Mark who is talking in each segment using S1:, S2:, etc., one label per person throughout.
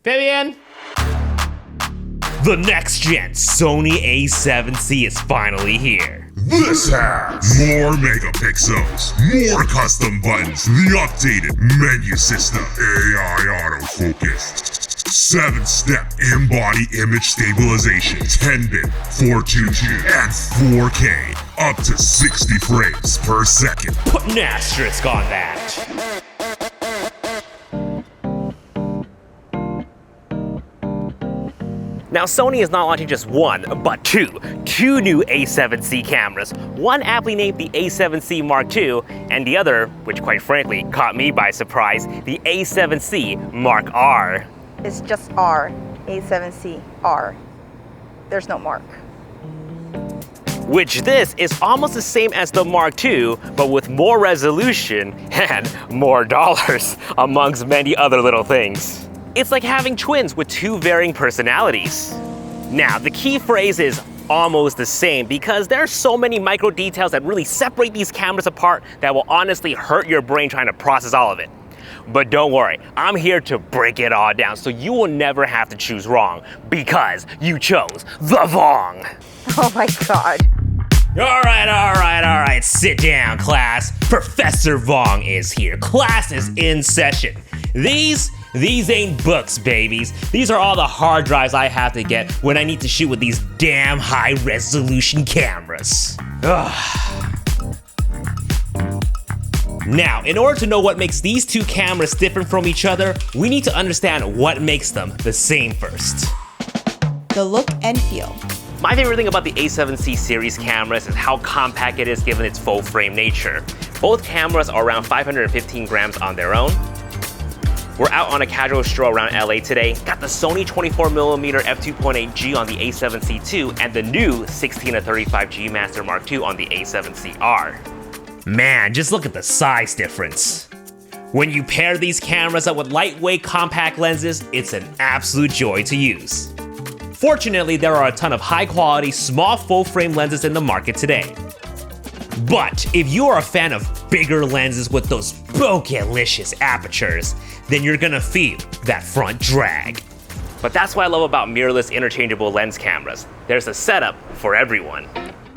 S1: Vivian! The next gen Sony a7C is finally here.
S2: This has more megapixels, more custom buttons, the updated menu system, AI autofocus, 7-step in-body image stabilization, 10-bit 422, and 4K, up to 60 frames per second.
S1: Put an asterisk on that. Now, Sony is not launching just one, but two new A7C cameras. One aptly named the A7C Mark II, and the other, which quite frankly caught me by surprise, the A7C Mark R.
S3: It's just R, A7C R. There's no Mark.
S1: Which this is almost the same as the Mark II, but with more resolution and more dollars, amongst many other little things. It's like having twins with two varying personalities. Now, the key phrase is almost the same because there are so many micro details that really separate these cameras apart that will honestly hurt your brain trying to process all of it. But don't worry, I'm here to break it all down so you will never have to choose wrong because you chose the Vong.
S3: Oh my God.
S1: All right, sit down, class. Professor Vong is here. Class is in session. These ain't books, babies. These are all the hard drives I have to get when I need to shoot with these damn high-resolution cameras. Now, in order to know what makes these two cameras different from each other, we need to understand what makes them the same first.
S4: The look and feel.
S1: My favorite thing about the A7C series cameras is how compact it is given its full-frame nature. Both cameras are around 515 grams on their own. We're out on a casual stroll around LA today. Got the Sony 24mm f2.8G on the A7C II and the new 16-35G Master Mark II on the A7C-R. Man, just look at the size difference. When you pair these cameras up with lightweight compact lenses, it's an absolute joy to use. Fortunately, there are a ton of high-quality, small full-frame lenses in the market today. But if you are a fan of bigger lenses with those bokeh-licious apertures, then you're gonna feel that front drag. But that's what I love about mirrorless interchangeable lens cameras. There's a setup for everyone.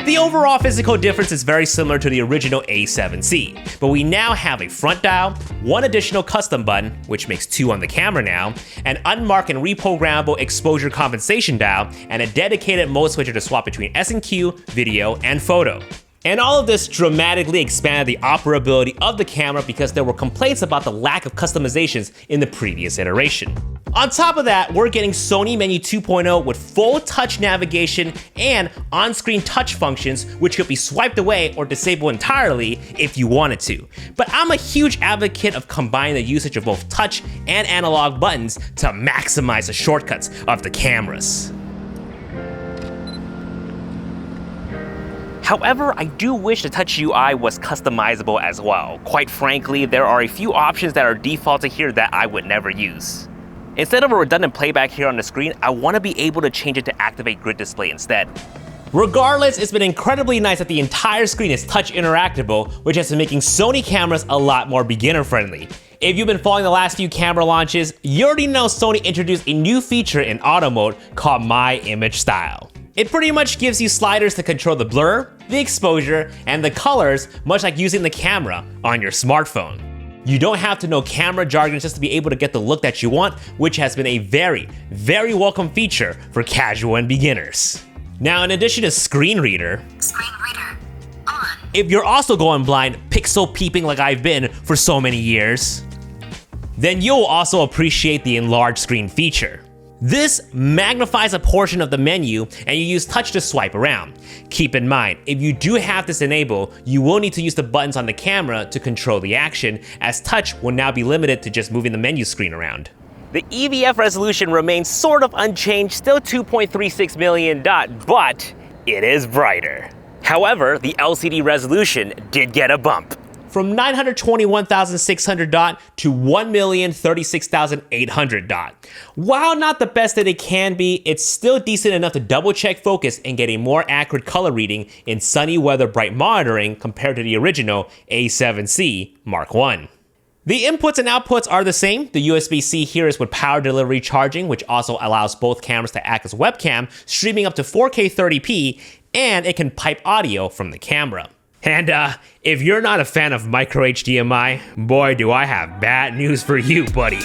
S1: The overall physical difference is very similar to the original A7C, but we now have a front dial, one additional custom button, which makes two on the camera now, an unmarked and reprogrammable exposure compensation dial, and a dedicated mode switcher to swap between S&Q, video, and photo. And all of this dramatically expanded the operability of the camera because there were complaints about the lack of customizations in the previous iteration. On top of that, we're getting Sony Menu 2.0 with full touch navigation and on-screen touch functions, which could be swiped away or disabled entirely if you wanted to. But I'm a huge advocate of combining the usage of both touch and analog buttons to maximize the shortcuts of the cameras. However, I do wish the Touch UI was customizable as well. Quite frankly, there are a few options that are defaulted here that I would never use. Instead of a redundant playback here on the screen, I want to be able to change it to activate grid display instead. Regardless, it's been incredibly nice that the entire screen is touch interactable, which has been making Sony cameras a lot more beginner friendly. If you've been following the last few camera launches, you already know Sony introduced a new feature in auto mode called My Image Style. It pretty much gives you sliders to control the blur, the exposure, and the colors, much like using the camera on your smartphone. You don't have to know camera jargon just to be able to get the look that you want, which has been a very, very welcome feature for casual and beginners. Now, in addition to screen reader, on. If you're also going blind, pixel peeping like I've been for so many years, then you'll also appreciate the enlarged screen feature. This magnifies a portion of the menu and you use touch to swipe around. Keep in mind, if you do have this enabled, you will need to use the buttons on the camera to control the action, as touch will now be limited to just moving the menu screen around. The EVF resolution remains sort of unchanged, still 2.36 million dot, but it is brighter. However, the LCD resolution did get a bump. From 921,600 dot to 1,036,800 dot. While not the best that it can be, it's still decent enough to double check focus and get a more accurate color reading in sunny weather bright monitoring compared to the original A7C Mark I. The inputs and outputs are the same. The USB-C here is with power delivery charging, which also allows both cameras to act as webcam, streaming up to 4K 30p, and it can pipe audio from the camera. And if you're not a fan of micro HDMI, boy do I have bad news for you, buddy.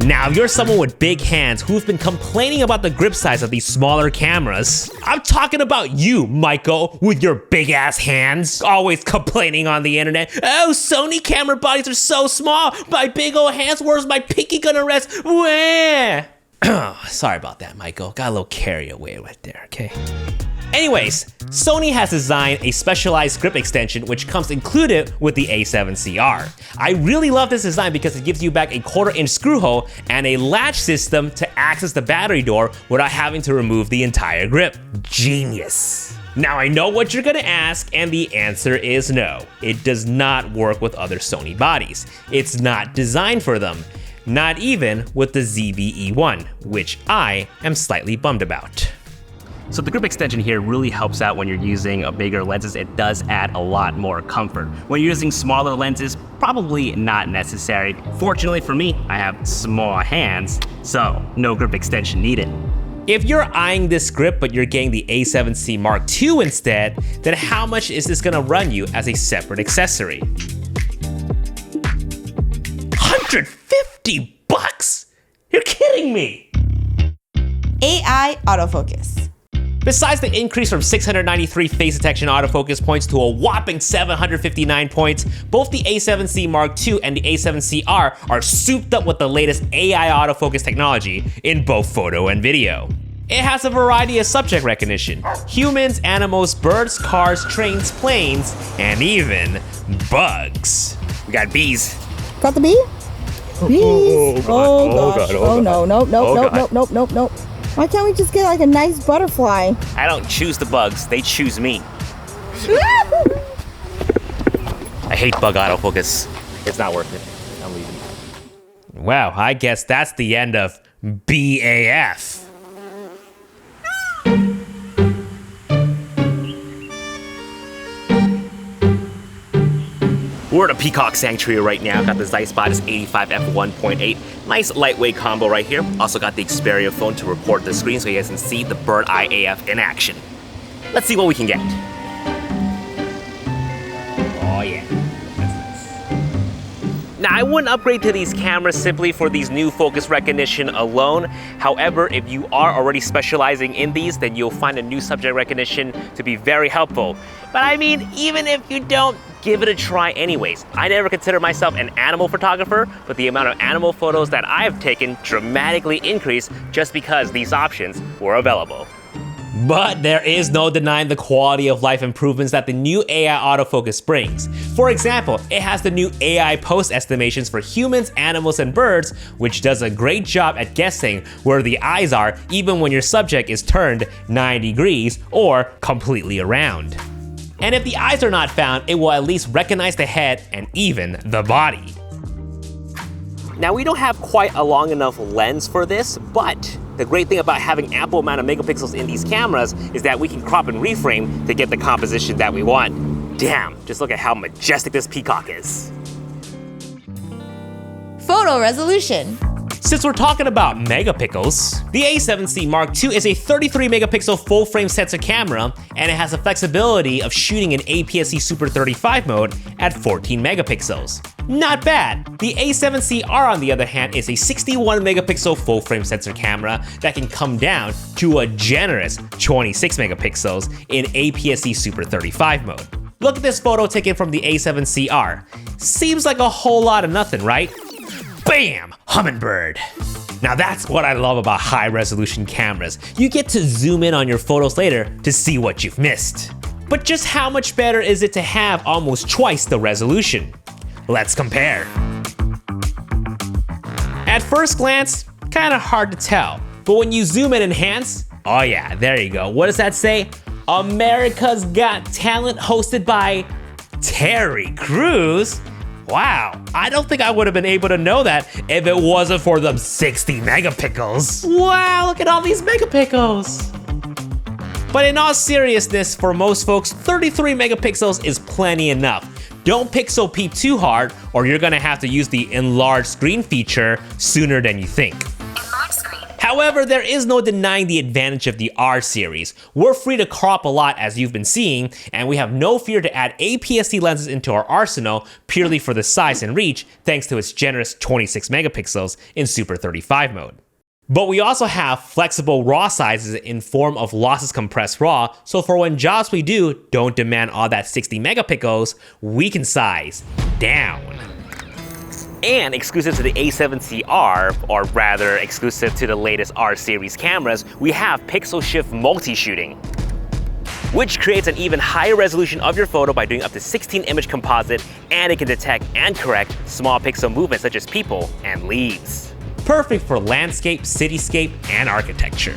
S1: Now, if you're someone with big hands who've been complaining about the grip size of these smaller cameras, I'm talking about you, Michael, with your big ass hands, always complaining on the internet. Oh, Sony camera bodies are so small. My big old hands, where's my pinky gonna rest? Wah! Sorry about that, Michael. Got a little carried away right there, okay? Anyways, Sony has designed a specialized grip extension which comes included with the A7CR. I really love this design because it gives you back a 1/4-inch screw hole and a latch system to access the battery door without having to remove the entire grip. Genius. Now I know what you're gonna ask, and the answer is no. It does not work with other Sony bodies. It's not designed for them. Not even with the ZV-E1, which I am slightly bummed about. So the grip extension here really helps out when you're using bigger lenses. It does add a lot more comfort. When you're using smaller lenses, probably not necessary. Fortunately for me, I have small hands, so no grip extension needed. If you're eyeing this grip but you're getting the A7C Mark II instead, then how much is this gonna run you as a separate accessory? $150? You're kidding me!
S4: AI autofocus.
S1: Besides the increase from 693 face detection autofocus points to a whopping 759 points, both the A7C Mark II and the A7CR are souped up with the latest AI autofocus technology in both photo and video. It has a variety of subject recognition: humans, animals, birds, cars, trains, planes, and even bugs. We got bees.
S5: Got the bee? Bees. Oh gosh. Oh no, nope. Why can't we just get like a nice butterfly?
S1: I don't choose the bugs, they choose me. I hate bug autofocus. It's not worth it. I'm leaving. Wow, I guess that's the end of BAF. We're at a Peacock Sanctuary right now. Got the Zeiss Spottis 85 f1.8. Nice lightweight combo right here. Also got the Xperia phone to report the screen so you guys can see the Bird Eye AF in action. Let's see what we can get. Oh yeah. Now, I wouldn't upgrade to these cameras simply for these new focus recognition alone. However, if you are already specializing in these, then you'll find a new subject recognition to be very helpful. But I mean, even if you don't, give it a try anyways. I never consider myself an animal photographer, but the amount of animal photos that I've taken dramatically increased just because these options were available. But there is no denying the quality of life improvements that the new AI autofocus brings. For example, it has the new AI pose estimations for humans, animals, and birds, which does a great job at guessing where the eyes are even when your subject is turned 90 degrees or completely around. And if the eyes are not found, it will at least recognize the head and even the body. Now, we don't have quite a long enough lens for this, but the great thing about having ample amount of megapixels in these cameras is that we can crop and reframe to get the composition that we want. Damn, just look at how majestic this Peacock is.
S4: Photo resolution.
S1: Since we're talking about megapixels, the A7C Mark II is a 33 megapixel full frame sensor camera, and it has the flexibility of shooting in APS-C Super 35 mode at 14 megapixels. Not bad. The A7CR on the other hand is a 61 megapixel full frame sensor camera that can come down to a generous 26 megapixels in APS-C Super 35 mode. Look at this photo taken from the A7CR. Seems like a whole lot of nothing, right? Bam! Hummingbird. Now that's what I love about high resolution cameras. You get to zoom in on your photos later to see what you've missed. But just how much better is it to have almost twice the resolution? Let's compare. At first glance, kinda hard to tell. But when you zoom and enhance, oh yeah, there you go. What does that say? America's Got Talent hosted by Terry Crews? Wow, I don't think I would have been able to know that if it wasn't for them 60 megapixels. Wow, look at all these megapixels. But in all seriousness, for most folks, 33 megapixels is plenty enough. don't pixel peep too hard or you're gonna have to use the enlarged screen feature sooner than you think. However, there is no denying the advantage of the R series. We're free to crop a lot as you've been seeing, and we have no fear to add APS-C lenses into our arsenal purely for the size and reach thanks to its generous 26 megapixels in Super 35 mode. But we also have flexible RAW sizes in form of lossless compressed RAW, so for when jobs we do don't demand all that 60 megapixels, we can size down. And exclusive to the A7C R, or rather exclusive to the latest R series cameras, we have Pixel Shift Multi-Shooting, which creates an even higher resolution of your photo by doing up to 16 image composite, and it can detect and correct small pixel movements such as people and leaves. Perfect for landscape, cityscape, and architecture.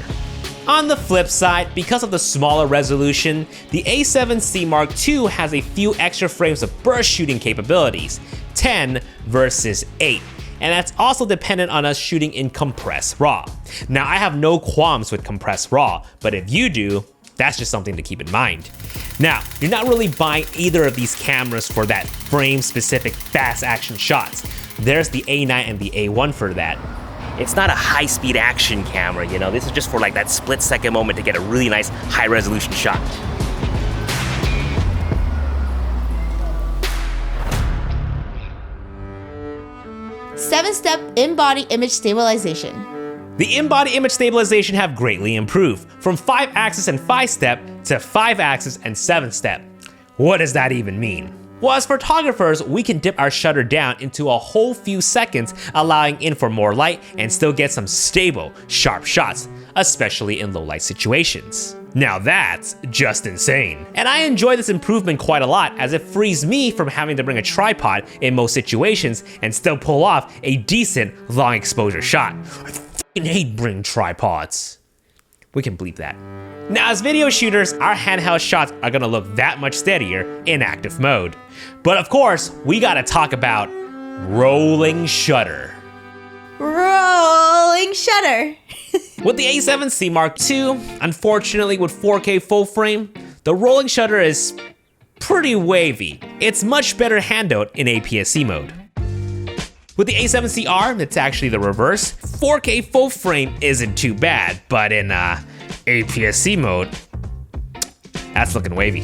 S1: On the flip side, because of the smaller resolution, the A7C Mark II has a few extra frames of burst shooting capabilities, 10 versus 8, and that's also dependent on us shooting in compressed RAW. Now, I have no qualms with compressed RAW, but if you do, that's just something to keep in mind. Now, you're not really buying either of these cameras for that frame-specific fast action shots. There's the A9 and the A1 for that. It's not a high-speed action camera, you know, this is just for like that split-second moment to get a really nice high-resolution shot.
S4: Seven-step in-body image stabilization.
S1: The in-body image stabilization have greatly improved, from 5-axis and 5-step to 5-axis and 7-step. What does that even mean? Well, as photographers, we can dip our shutter down into a whole few seconds, allowing in for more light and still get some stable, sharp shots, especially in low light situations. Now that's just insane. And I enjoy this improvement quite a lot, as it frees me from having to bring a tripod in most situations and still pull off a decent long exposure shot. I fucking hate bringing tripods. We can bleep that. Now, as video shooters, our handheld shots are gonna look that much steadier in active mode. But of course, we gotta talk about rolling shutter.
S4: Rolling shutter.
S1: With the A7C Mark II, unfortunately with 4K full frame, the rolling shutter is pretty wavy. It's much better handled in APS-C mode. With the A7C R, it's actually the reverse. 4K full frame isn't too bad, but in APS-C mode, that's looking wavy.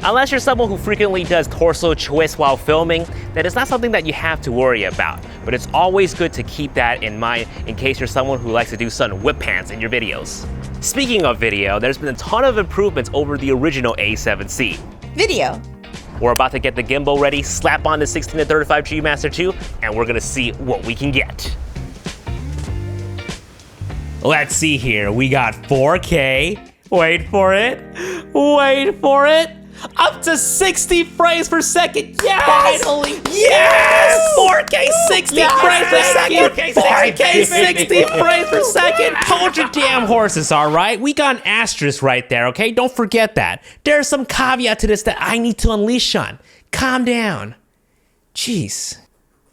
S1: Unless you're someone who frequently does torso twists while filming, then it's not something that you have to worry about. But it's always good to keep that in mind in case you're someone who likes to do sudden whip pants in your videos. Speaking of video, there's been a ton of improvements over the original A7C.
S4: Video.
S1: We're about to get the gimbal ready, slap on the 16-35 G Master 2, and we're gonna see what we can get. Let's see here, we got 4K, wait for it, up to 60 frames per second, yes! Finally, yes! 4K 60 frames per second, 4K 60 frames per second. Hold your damn horses, all right? We got an asterisk right there, okay? Don't forget that. There's some caveat to this that I need to unleash on. Calm down. Jeez.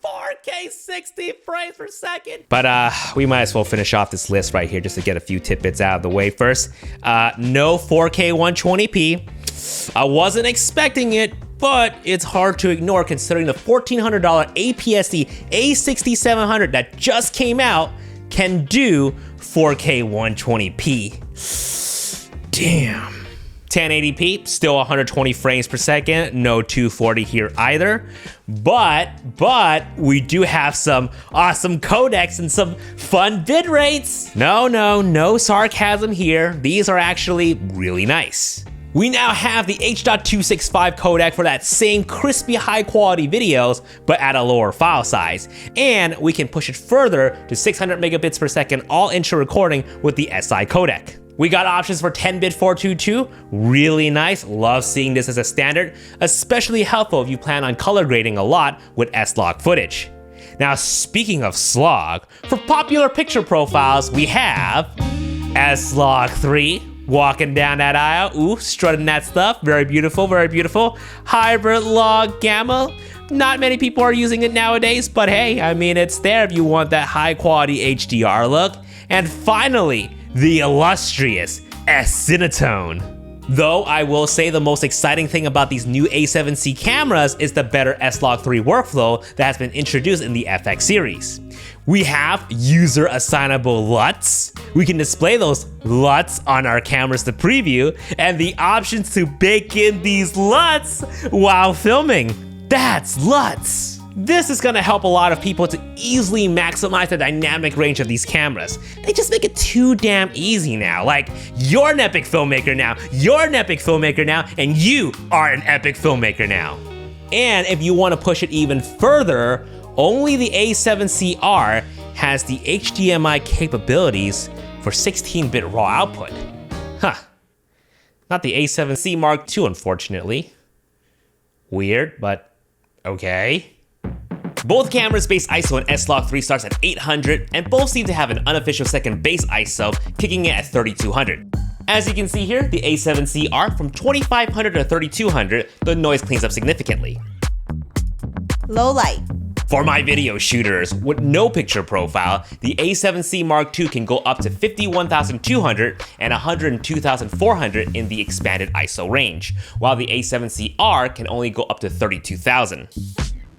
S1: 4K 60 frames per second. But we might as well finish off this list right here just to get a few tidbits out of the way first. No 4K 120p. I wasn't expecting it, but it's hard to ignore considering the $1,400 APS-C A6700 that just came out can do 4K 120p. Damn. 1080p, still 120 frames per second, no 240 here either. But we do have some awesome codecs and some fun bit rates. No sarcasm here. These are actually really nice. We now have the H.265 codec for that same crispy high quality videos, but at a lower file size. And we can push it further to 600 megabits per second all intro recording with the SI codec. We got options for 10-bit 422, really nice, love seeing this as a standard, especially helpful if you plan on color grading a lot with S-Log footage. Now speaking of slog, for popular picture profiles we have S-Log 3, walking down that aisle, ooh, strutting that stuff, very beautiful, very beautiful. Hybrid log gamma, not many people are using it nowadays, but hey, I mean, it's there if you want that high quality HDR look. And finally, the illustrious S-Cinetone. Though I will say the most exciting thing about these new A7C cameras is the better S-Log3 workflow that has been introduced in the FX series. We have user assignable LUTs. We can display those LUTs on our cameras to preview, and the options to bake in these LUTs while filming. That's LUTs. This is gonna help a lot of people to easily maximize the dynamic range of these cameras. They just make it too damn easy now. Like, you're an epic filmmaker now, you're an epic filmmaker now, and you are an epic filmmaker now. And if you wanna push it even further, only the A7CR has the HDMI capabilities for 16-bit raw output. Huh. Not the A7C Mark II, unfortunately. Weird, but okay. Both cameras' base ISO in S-Log3 starts at 800, and both seem to have an unofficial second base ISO, kicking in at 3200. As you can see here, the A7CR from 2500 to 3200, the noise cleans up significantly.
S4: Low light.
S1: For my video shooters with no picture profile, the A7C Mark II can go up to 51,200 and 102,400 in the expanded ISO range, while the A7CR can only go up to 32,000.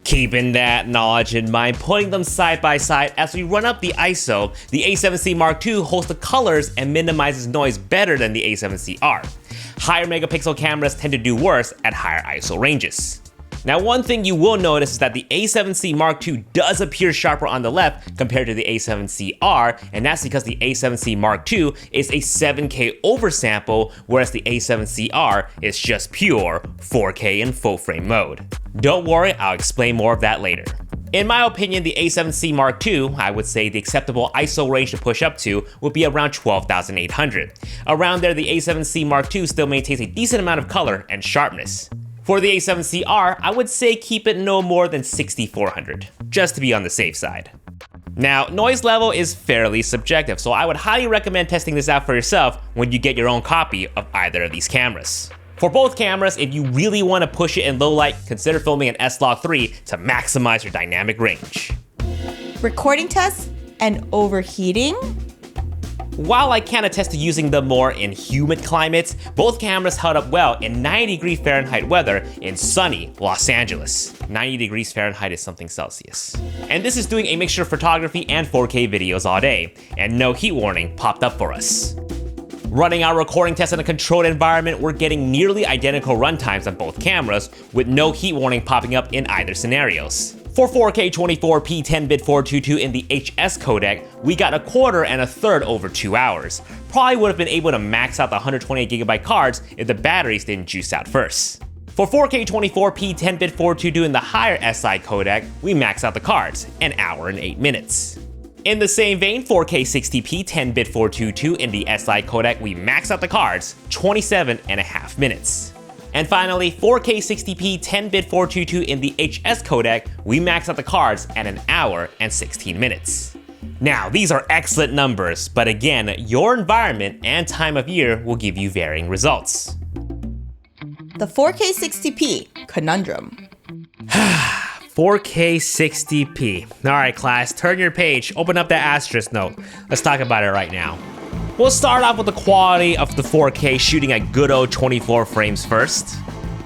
S1: Keeping that knowledge in mind, putting them side by side as we run up the ISO, the A7C Mark II holds the colors and minimizes noise better than the A7CR. Higher megapixel cameras tend to do worse at higher ISO ranges. Now, one thing you will notice is that the A7C Mark II does appear sharper on the left compared to the A7CR, and that's because the A7C Mark II is a 7K oversample, whereas the A7CR is just pure 4K in full frame mode. Don't worry, I'll explain more of that later. In my opinion, the A7C Mark II, I would say the acceptable ISO range to push up to would be around 12,800. Around there, the A7C Mark II still maintains a decent amount of color and sharpness. For the A7CR, I would say keep it no more than 6,400, just to be on the safe side. Now, noise level is fairly subjective, so I would highly recommend testing this out for yourself when you get your own copy of either of these cameras. For both cameras, if you really want to push it in low light, consider filming an S-Log3 to maximize your dynamic range.
S4: Recording tests and overheating.
S1: While I can attest to using them more in humid climates, both cameras held up well in 90-degree Fahrenheit weather in sunny Los Angeles. 90 degrees Fahrenheit is something Celsius. And this is doing a mixture of photography and 4K videos all day, and no heat warning popped up for us. Running our recording tests in a controlled environment, we're getting nearly identical runtimes on both cameras, with no heat warning popping up in either scenarios. For 4K 24p 10-bit 422 in the HS codec, we got 1/4 and 1/3 over 2 hours. Probably would have been able to max out the 128GB cards if the batteries didn't juice out first. For 4K 24p 10-bit 422 in the higher SI codec, we max out the cards, 1 hour and 8 minutes. In the same vein, 4K 60p 10-bit 422 in the SI codec, we max out the cards, 27.5 minutes. And finally, 4K 60p 10-bit 422 in the HS codec, we max out the cards at 1 hour and 16 minutes. Now, these are excellent numbers, but again, your environment and time of year will give you varying results.
S4: The 4K 60p conundrum.
S1: 4K 60p. All right, class, turn your page, open up that asterisk note. Let's talk about it right now. We'll start off with the quality of the 4K shooting at good old 24 frames first.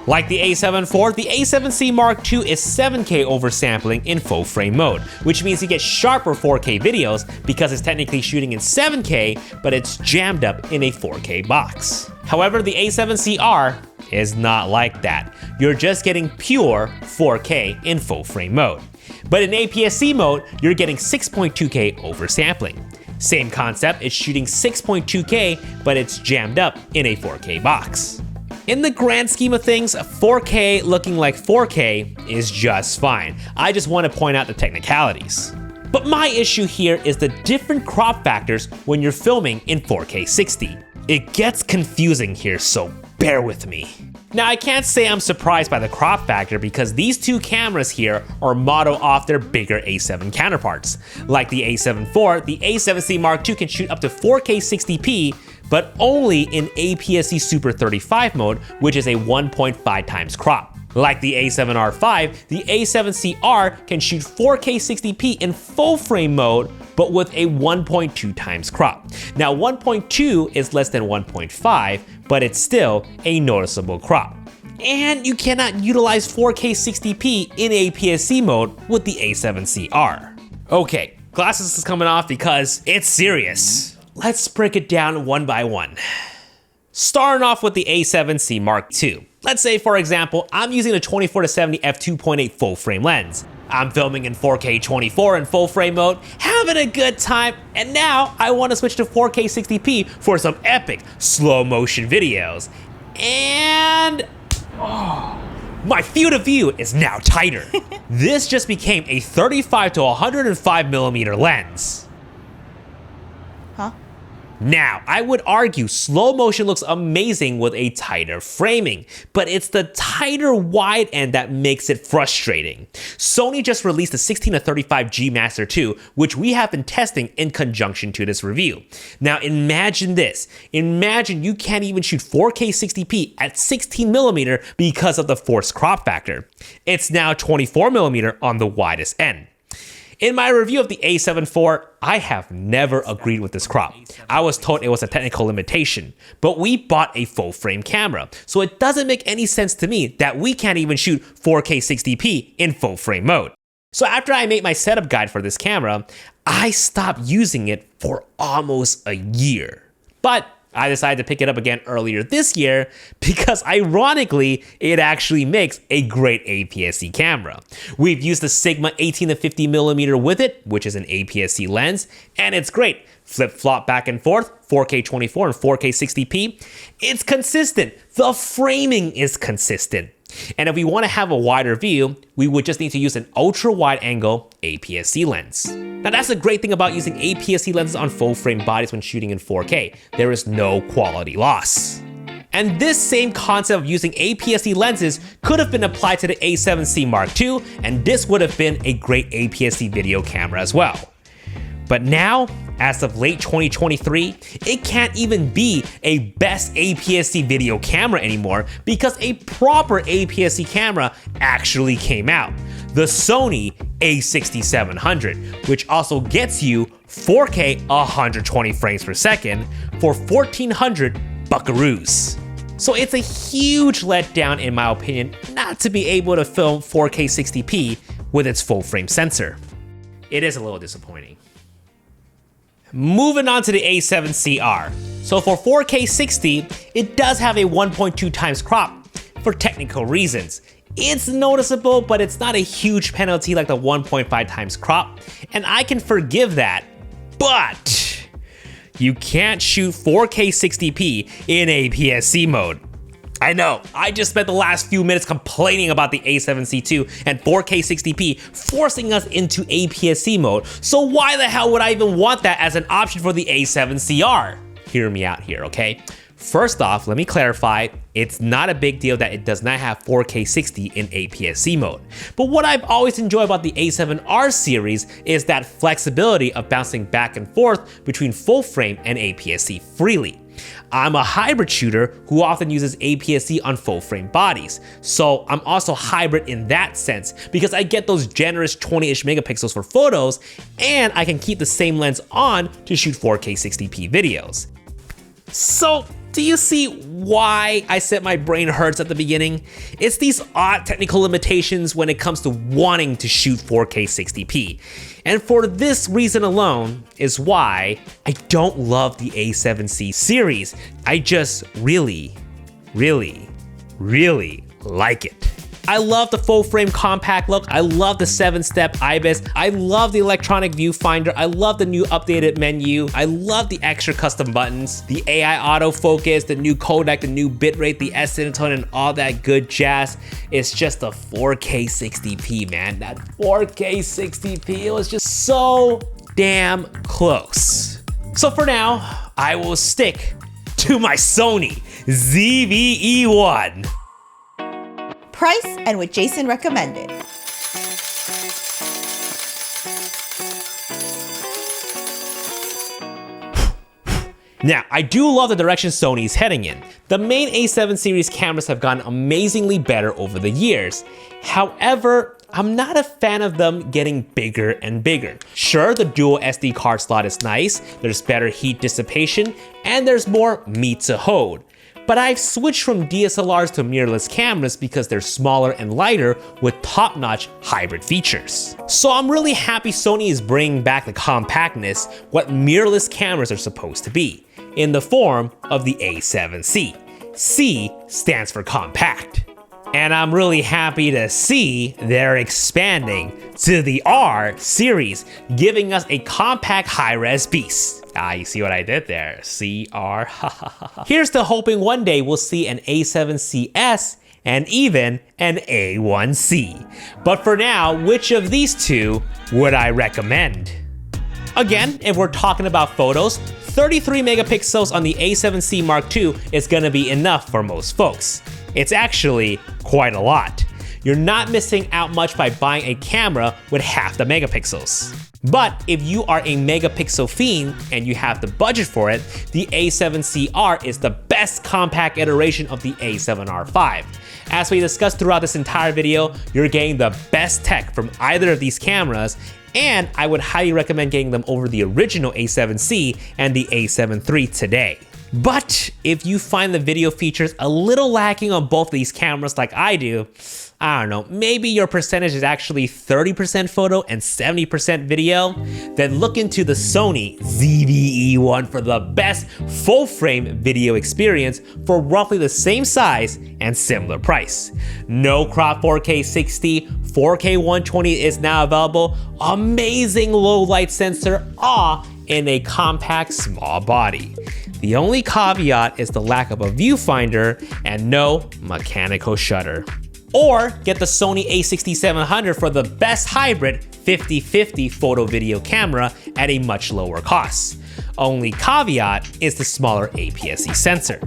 S1: Like the A7 IV, the A7C Mark II is 7K oversampling in full frame mode, which means you get sharper 4K videos because it's technically shooting in 7K, but it's jammed up in a 4K box. However, the A7CR is not like that. You're just getting pure 4K in full frame mode. But in APS-C mode, you're getting 6.2K oversampling. Same concept, it's shooting 6.2K, but it's jammed up in a 4K box. In the grand scheme of things, 4K looking like 4K is just fine. I just want to point out the technicalities. But my issue here is the different crop factors when you're filming in 4K 60. It gets confusing here, so bear with me. Now, I can't say I'm surprised by the crop factor because these two cameras here are modeled off their bigger A7 counterparts. Like the A7 IV, the A7C Mark II can shoot up to 4K 60p, but only in APS-C Super 35 mode, which is a 1.5 times crop. Like the A7R5, the A7CR can shoot 4K 60p in full frame mode, but with a 1.2 times crop. Now 1.2 is less than 1.5, but it's still a noticeable crop. And you cannot utilize 4K 60p in APS-C mode with the A7CR. Okay, glasses is coming off because it's serious. Let's break it down one by one. Starting off with the A7C Mark II. Let's say, for example, I'm using a 24-70 f2.8 full frame lens. I'm filming in 4K 24 in full frame mode, having a good time, and now I want to switch to 4K 60p for some epic slow motion videos. And my field of view is now tighter. This just became a 35 to 105 millimeter lens.
S4: Huh?
S1: Now, I would argue slow motion looks amazing with a tighter framing, but it's the tighter wide end that makes it frustrating. Sony just released the 16-35 G Master 2, which we have been testing in conjunction to this review. Now imagine this. Imagine you can't even shoot 4K 60p at 16mm because of the forced crop factor. It's now 24mm on the widest end. In my review of the A7 IV, I have never agreed with this crop. I was told it was a technical limitation, but we bought a full frame camera, so it doesn't make any sense to me that we can't even shoot 4K 60p in full frame mode. So after I made my setup guide for this camera, I stopped using it for almost a year. But I decided to pick it up again earlier this year because ironically, it actually makes a great APS-C camera. We've used the Sigma 18-50mm with it, which is an APS-C lens, and it's great. Flip-flop back and forth, 4K 24 and 4K 60p. It's consistent. The framing is consistent. And if we want to have a wider view, we would just need to use an ultra-wide angle APS-C lens. Now that's the great thing about using APS-C lenses on full frame bodies when shooting in 4K. There is no quality loss. And this same concept of using APS-C lenses could have been applied to the A7C Mark II, and this would have been a great APS-C video camera as well. But now, as of late 2023, it can't even be a best APS-C video camera anymore because a proper APS-C camera actually came out. The Sony a6700, which also gets you 4K 120 frames per second for 1400 buckaroos. So it's a huge letdown in my opinion not to be able to film 4K 60p with its full frame sensor. It is a little disappointing. Moving on to the A7CR. So for 4K 60, it does have a 1.2 times crop for technical reasons. It's noticeable, but it's not a huge penalty like the 1.5 times crop, and I can forgive that, but you can't shoot 4K 60p in APS-C mode. I know, I just spent the last few minutes complaining about the A7C II and 4K 60p forcing us into APS-C mode, so why the hell would I even want that as an option for the A7CR? Hear me out here, okay? First off, let me clarify, it's not a big deal that it does not have 4K 60 in APS-C mode. But what I've always enjoyed about the A7R series is that flexibility of bouncing back and forth between full frame and APS-C freely. I'm a hybrid shooter who often uses APS-C on full frame bodies, so I'm also hybrid in that sense because I get those generous 20-ish megapixels for photos and I can keep the same lens on to shoot 4K 60p videos. So, do you see why I said my brain hurts at the beginning? It's these odd technical limitations when it comes to wanting to shoot 4K 60p. And for this reason alone is why I don't love the A7C series. I just really like it. I love the full frame compact look. I love the 7-step IBIS. I love the electronic viewfinder. I love the new updated menu. I love the extra custom buttons, the AI autofocus, the new codec, the new bitrate, the S-Cinetone, and all that good jazz. It's just a 4K 60p, man. That 4K 60p, it was just so damn close. So for now, I will stick to my Sony ZV-E1.
S4: Price and what Jason recommended.
S1: Now, I do love the direction Sony is heading in. The main A7 series cameras have gotten amazingly better over the years. However, I'm not a fan of them getting bigger and bigger. Sure, the dual SD card slot is nice, there's better heat dissipation, and there's more meat to hold. But I've switched from DSLRs to mirrorless cameras because they're smaller and lighter with top-notch hybrid features. So I'm really happy Sony is bringing back the compactness, what mirrorless cameras are supposed to be, in the form of the A7C. C stands for compact. And I'm really happy to see they're expanding to the R series, giving us a compact high-res beast. You see what I did there? CR. Here's to hoping one day we'll see an A7CS and even an A1C. But for now, which of these two would I recommend? Again, if we're talking about photos, 33 megapixels on the A7C Mark II is gonna be enough for most folks. It's actually quite a lot. You're not missing out much by buying a camera with half the megapixels. But if you are a megapixel fiend and you have the budget for it, the A7CR is the best compact iteration of the A7R5. As we discussed throughout this entire video, you're getting the best tech from either of these cameras, and I would highly recommend getting them over the original A7C and the A7 III today. But if you find the video features a little lacking on both of these cameras like I do, I don't know, maybe your percentage is actually 30% photo and 70% video, then look into the Sony ZV-E1 for the best full frame video experience for roughly the same size and similar price. No crop 4K 60, 4K 120 is now available, amazing low light sensor, all in a compact small body. The only caveat is the lack of a viewfinder and no mechanical shutter. Or get the Sony a6700 for the best hybrid 50-50 photo video camera at a much lower cost. Only caveat is the smaller APS-C sensor.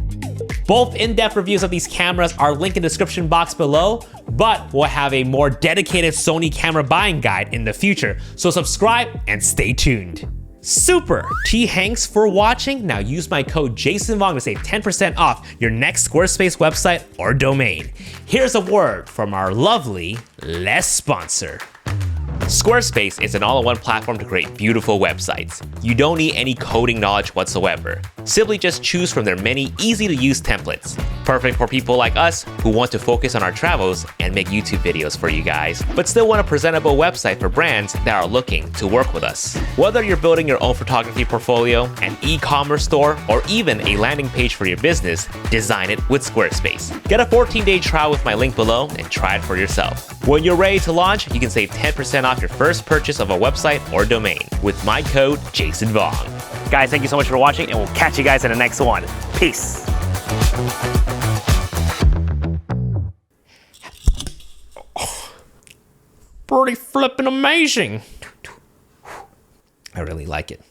S1: Both in-depth reviews of these cameras are linked in the description box below, but we'll have a more dedicated Sony camera buying guide in the future, so subscribe and stay tuned. Super! Thanks for watching. Now use my code JASONVONG to save 10% off your next Squarespace website or domain. Here's a word from our lovely LESS sponsor. Squarespace is an all-in-one platform to create beautiful websites. You don't need any coding knowledge whatsoever. Simply just choose from their many easy-to-use templates. Perfect for people like us who want to focus on our travels and make YouTube videos for you guys, but still want a presentable website for brands that are looking to work with us. Whether you're building your own photography portfolio, an e-commerce store, or even a landing page for your business, design it with Squarespace. Get a 14-day trial with my link below and try it for yourself. When you're ready to launch, you can save 10% off your first purchase of a website or domain with my code JASONVONG. Guys, thank you so much for watching, and we'll catch you guys in the next one. Peace. Pretty flippin' amazing. I really like it.